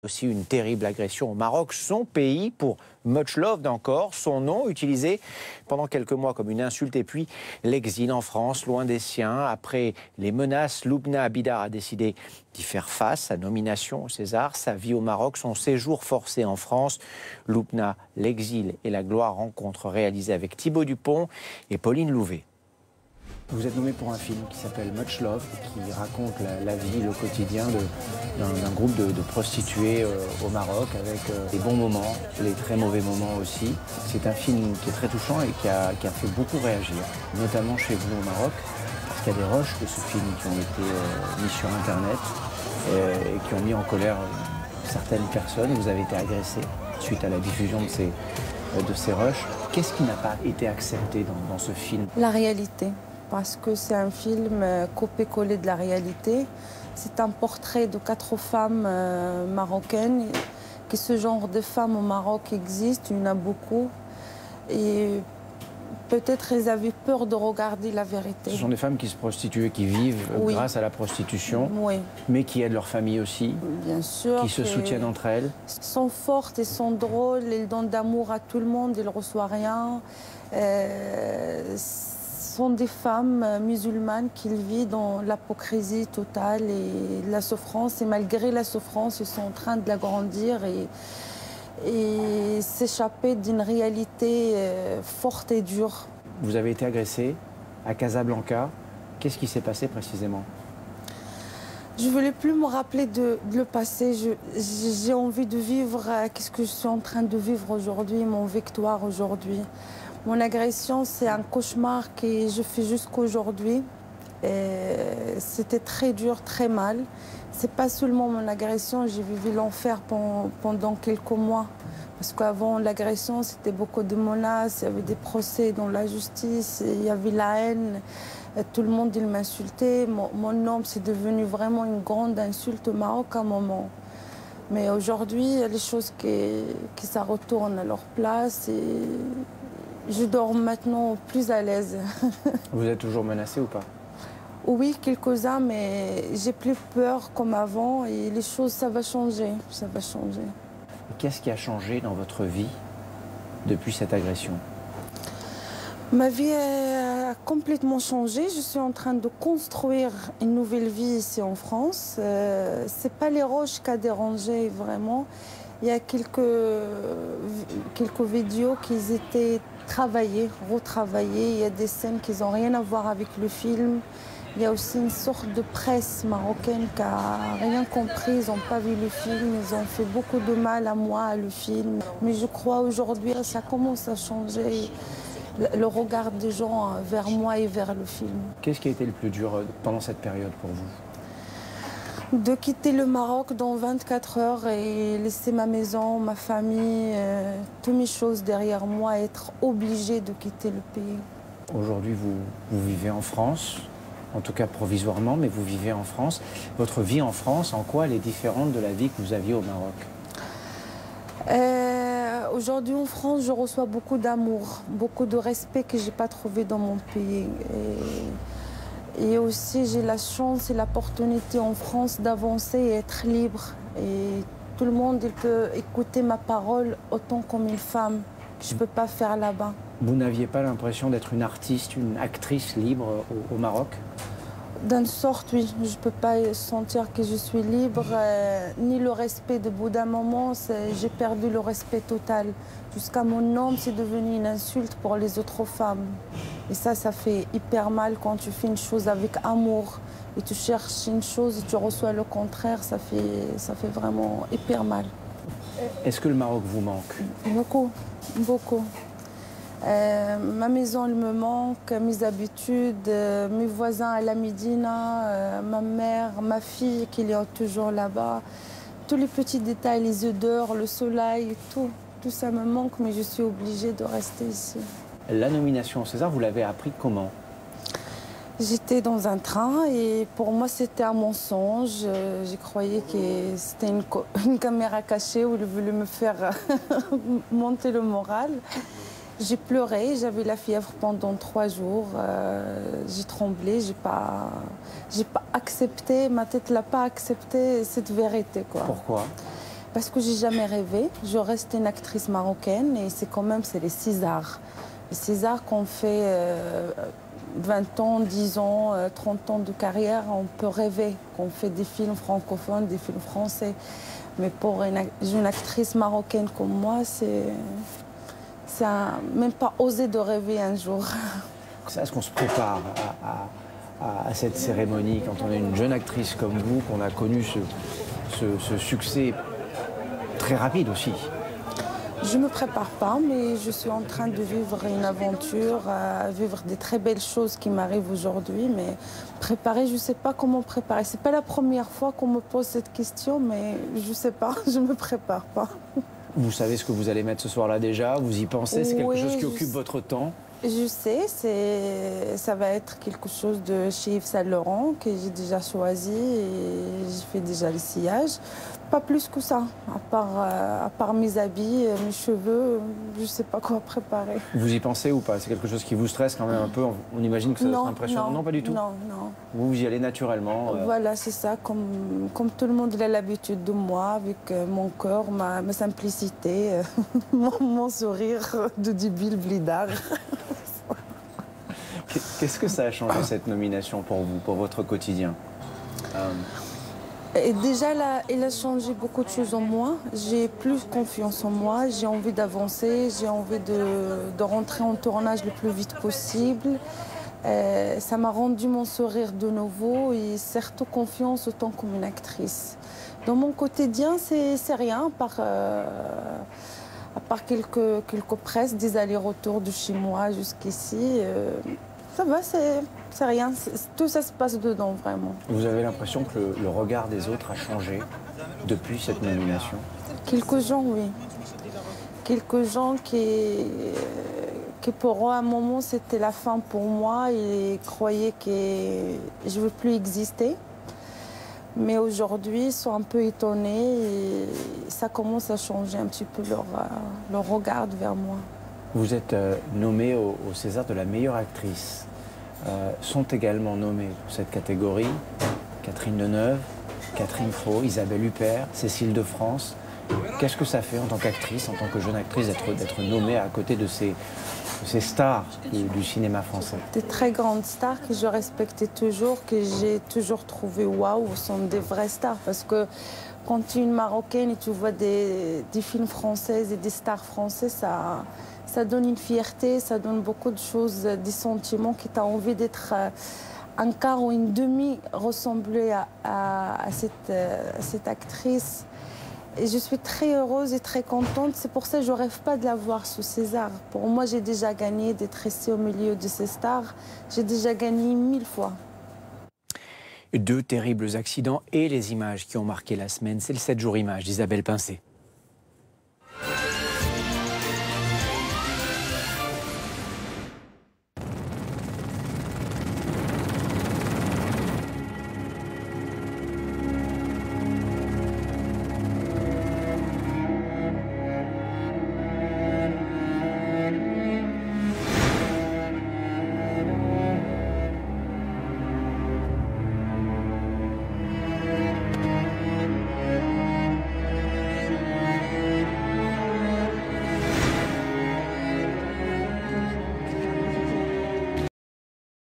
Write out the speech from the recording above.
Aussi une terrible agression au Maroc, son pays, pour Much Loved encore, son nom utilisé pendant quelques mois comme une insulte, et puis l'exil en France, loin des siens. Après les menaces, Loubna Abidar a décidé d'y faire face. Sa nomination au César, sa vie au Maroc, son séjour forcé en France. Loubna, l'exil et la gloire, rencontre réalisée avec Thibaut Dupont et Pauline Louvet. Vous êtes nommé pour un film qui s'appelle Much Love, qui raconte la vie, le quotidien d'un groupe de prostituées au Maroc, avec les bons moments, les très mauvais moments aussi. C'est un film qui est très touchant et qui a fait beaucoup réagir, notamment chez vous au Maroc, parce qu'il y a des rushs de ce film qui ont été mis sur Internet et qui ont mis en colère certaines personnes. Vous avez été agressé suite à la diffusion de ces rushs. Qu'est-ce qui n'a pas été accepté dans ce film? La réalité. Parce que c'est un film copié-collé de la réalité. C'est un portrait de 4 femmes marocaines. Que ce genre de femmes au Maroc existe, il y en a beaucoup. Et peut-être elles avaient peur de regarder la vérité. Ce sont des femmes qui se prostituent, qui vivent grâce à la prostitution, mais qui aident leur famille aussi. Bien sûr. Qui se soutiennent entre elles. Elles sont fortes, elles sont drôles, elles donnent d'amour à tout le monde, elles ne reçoivent rien. Ce sont des femmes musulmanes qui vivent dans l'hypocrisie totale et la souffrance. Et malgré la souffrance, ils sont en train de l'agrandir et s'échapper d'une réalité forte et dure. Vous avez été agressée à Casablanca. Qu'est-ce qui s'est passé précisément? Je ne voulais plus me rappeler de le passé. J'ai envie de vivre ce que je suis en train de vivre aujourd'hui, mon victoire aujourd'hui. Mon agression, c'est un cauchemar que je fais jusqu'aujourd'hui. C'était très dur, très mal. C'est pas seulement mon agression, j'ai vécu l'enfer pendant quelques mois. Parce qu'avant l'agression, c'était beaucoup de menaces, il y avait des procès dans la justice, il y avait la haine. Tout le monde, il m'insultait. Mon nom, c'est devenu vraiment une grande insulte au Maroc à un moment. Mais aujourd'hui, il y a des choses qui ça retourne à leur place. Et je dors maintenant plus à l'aise. Vous êtes toujours menacée ou pas? Oui, quelques-uns, mais j'ai plus peur comme avant et les choses, ça va changer. Ça va changer. Qu'est-ce qui a changé dans votre vie depuis cette agression? Ma vie a complètement changé. Je suis en train de construire une nouvelle vie ici en France. C'est pas les roches qui a dérangé vraiment. Il y a quelques vidéos qui étaient travaillées, retravaillées. Il y a des scènes qui n'ont rien à voir avec le film. Il y a aussi une sorte de presse marocaine qui n'a rien compris. Ils n'ont pas vu le film. Ils ont fait beaucoup de mal à moi, à le film. Mais je crois aujourd'hui, ça commence à changer le regard des gens vers moi et vers le film. Qu'est-ce qui a été le plus dur pendant cette période pour vous? De quitter le Maroc dans 24 heures et laisser ma maison, ma famille, toutes mes choses derrière moi, être obligée de quitter le pays. Aujourd'hui, vous vivez en France, en tout cas provisoirement, mais vous vivez en France. Votre vie en France, en quoi elle est différente de la vie que vous aviez au Maroc? Aujourd'hui en France, je reçois beaucoup d'amour, beaucoup de respect que je n'ai pas trouvé dans mon pays. Et aussi, j'ai la chance et l'opportunité en France d'avancer et être libre. Et tout le monde il peut écouter ma parole autant comme une femme que je ne peux pas faire là-bas. Vous n'aviez pas l'impression d'être une artiste, une actrice libre au Maroc? D'une sorte, oui. Je ne peux pas sentir que je suis libre, ni le respect de bout d'un moment. J'ai perdu le respect total. Jusqu'à mon nom, c'est devenu une insulte pour les autres femmes. Et ça fait hyper mal quand tu fais une chose avec amour et tu cherches une chose et tu reçois le contraire. Ça fait vraiment hyper mal. Est-ce que le Maroc vous manque? Beaucoup, beaucoup. Ma maison, elle me manque, mes habitudes, mes voisins à la Médina, ma mère, ma fille qui est toujours là-bas. Tous les petits détails, les odeurs, le soleil, tout ça me manque, mais je suis obligée de rester ici. La nomination au César, vous l'avez appris comment? J'étais dans un train et pour moi c'était un mensonge. Je croyais que c'était une caméra cachée où il voulait me faire monter le moral. J'ai pleuré, j'avais la fièvre pendant 3 jours. J'ai tremblé, j'ai pas accepté, ma tête l'a pas accepté cette vérité, quoi. Pourquoi? Parce que j'ai jamais rêvé. Je reste une actrice marocaine et c'est les Césars. Les Césars qu'on fait 20 ans, 10 ans, 30 ans de carrière, on peut rêver qu'on fait des films francophones, des films français. Mais pour une actrice marocaine comme moi, même pas osé de rêver un jour. Est-ce qu'on se prépare à cette cérémonie quand on est une jeune actrice comme vous, qu'on a connu ce succès très rapide aussi? Je ne me prépare pas, mais je suis en train de vivre une aventure, vivre des très belles choses qui m'arrivent aujourd'hui. Mais préparer, je ne sais pas comment préparer. Ce n'est pas la première fois qu'on me pose cette question, mais je ne sais pas, je ne me prépare pas. Vous savez ce que vous allez mettre ce soir-là déjà? Vous y pensez? C'est quelque chose qui occupe votre temps? Je sais, ça va être quelque chose de chez Yves Saint Laurent que j'ai déjà choisi et j'ai fait déjà le sillage. Pas plus que ça, à part mes habits, mes cheveux, je ne sais pas quoi préparer. Vous y pensez ou pas? C'est quelque chose qui vous stresse quand même un peu? On imagine que ça doit être impressionnant. Non, pas du tout? Non, non. Vous y allez naturellement? Voilà, c'est ça, comme tout le monde a l'habitude de moi, avec mon corps, ma simplicité, mon sourire de débile blidard. Qu'est-ce que ça a changé cette nomination pour vous, pour votre quotidien? Et déjà, il a changé beaucoup de choses en moi. J'ai plus confiance en moi, j'ai envie d'avancer, j'ai envie de rentrer en tournage le plus vite possible. Ça m'a rendu mon sourire de nouveau et surtout confiance autant comme une actrice. Dans mon quotidien, c'est rien, à part quelques presses, des allers-retours de chez moi jusqu'ici. Ça va, c'est rien. Tout ça se passe dedans, vraiment. Vous avez l'impression que le regard des autres a changé depuis cette nomination? Quelques gens, oui. Quelques gens qui pour un moment, c'était la fin pour moi. Ils croyaient que je ne veux plus exister. Mais aujourd'hui, ils sont un peu étonnés et ça commence à changer un petit peu leur regard vers moi. Vous êtes nommée au César de la meilleure actrice. Sont également nommées pour cette catégorie Catherine Deneuve, Catherine Fro, Isabelle Huppert, Cécile de France. Qu'est-ce que ça fait en tant qu'actrice, en tant que jeune actrice, d'être nommée à côté de ces stars du cinéma français? Des très grandes stars que je respectais toujours, que j'ai toujours trouvé waouh, sont des vraies stars. Parce que quand tu es une Marocaine et tu vois des films français et des stars français, ça donne une fierté, ça donne beaucoup de choses, des sentiments qui t'as envie d'être un quart ou une demi ressemblée à cette actrice. Et je suis très heureuse et très contente. C'est pour ça que je ne rêve pas de la voir sous César. Pour moi, j'ai déjà gagné d'être restée au milieu de ces stars. J'ai déjà gagné 1000 fois. 2 terribles accidents et les images qui ont marqué la semaine. C'est le 7 jours images d'Isabelle Pincé.